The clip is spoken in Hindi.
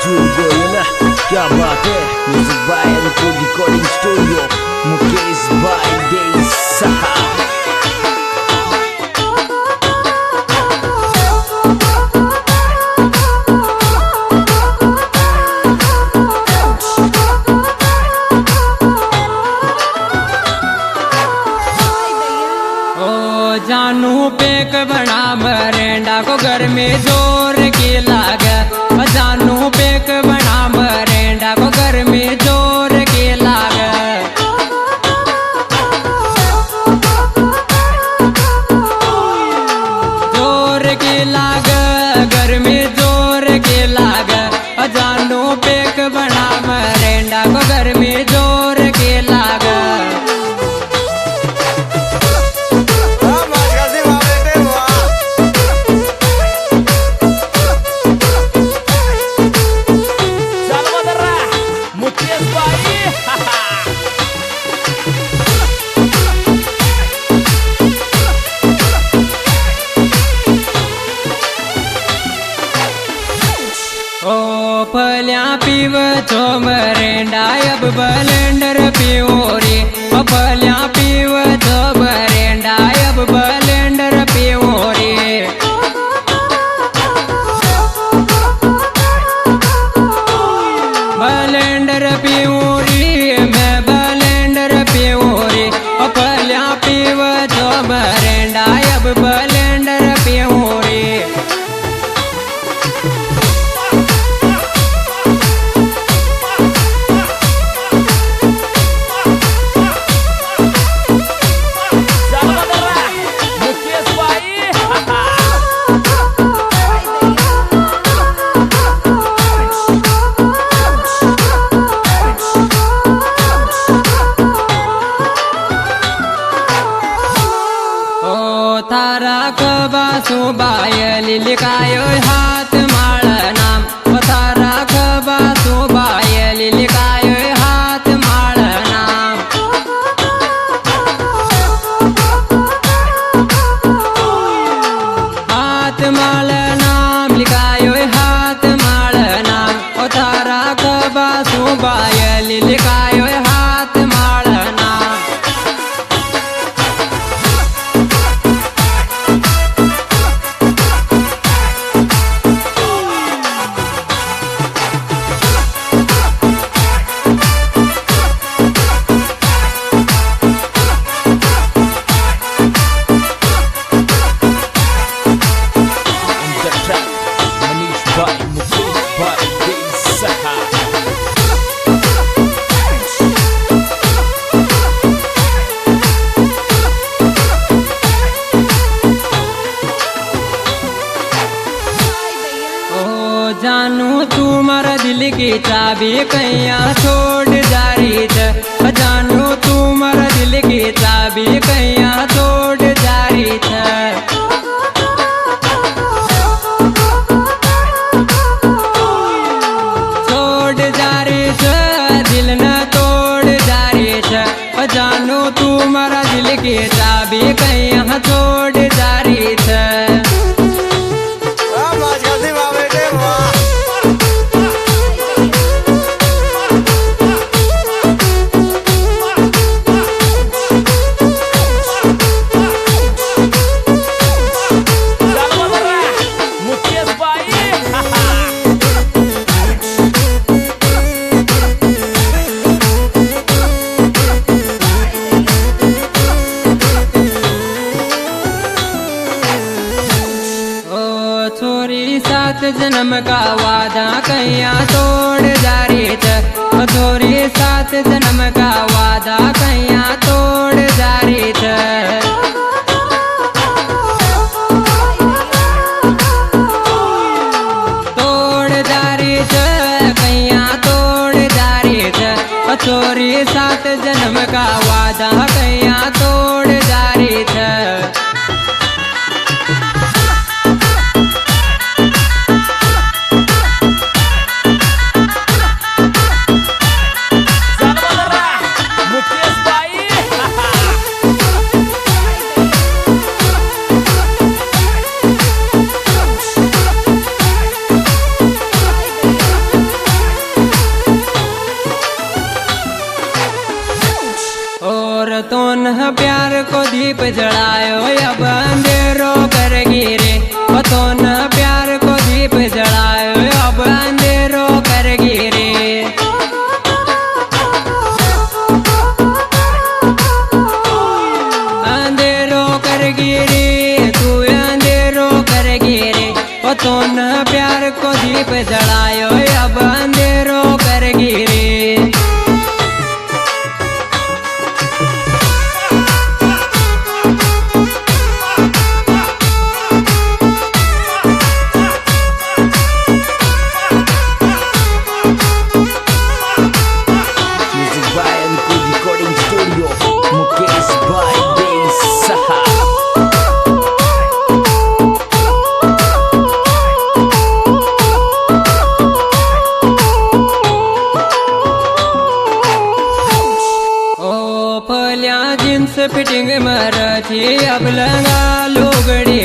जुड़ गए ना, क्या बात है। Music by record recording studio Mukesh भाई दे साहब। जानू पेक बना मरेंडा को घर में जोर की लागे। जानू पेक बना मरेंडा को घर में जोर की लागे। जोर की लागे घर में जोर की लागे। जानू पेक बना मरेंडा को घर में जोर की लागे। फल्या पीव तो मरेंडा अब बलेंडर पीओ रे। फल्या पीव तो मरेंडा अब बलेंडर पीओ रे। बलेंडर पीओ रे मैं बलेंडर पीओ रे। फल्या पीव तो मरेंडा अब बलेंडर पीओ रे। थारा खबा सुबायली लिखायो हाथ माळ नाम। थारा खबा सुबायली लिखायो हाथ माळ नाम। हाथ माळ नाम लिखायो हाथ माळ नाम। थारा खबा सुबायली लिखायो हाथ माळ नाम। जानू तुम्हारा दिल की चाबी कैया छोड़ जा रही थ। जानू तुम्हारा दिल की चाबी कैया छोड़ जा रही थ। छोड़ जा रही थ दिल न तोड़ जा रही थ। जानू तुम्हारा दिल की चाबी कैया छोड़ जा रही थ। छोरी सात जन्म का वादा कैया तोड़ जा रही थ। छोरी सात जन्म का वादा कैया तोड़ जा रही थ। तोड़ जा रही थ कैया तोड़ जा रही थ। छोरी सात जन्म का वादा कैया तोड़ जा रही थ। जलायो अब अंधेरो कर गिरे तो न प्यार को दीप जलायो अब अंधेरो कर गिरे अंधेरो कर गिरे तू अंधेरो कर गिरे तो न प्यार को दीप जलायो अब अंधेरो कर गिरे फिटिंग मराठी अब लगा लुगडी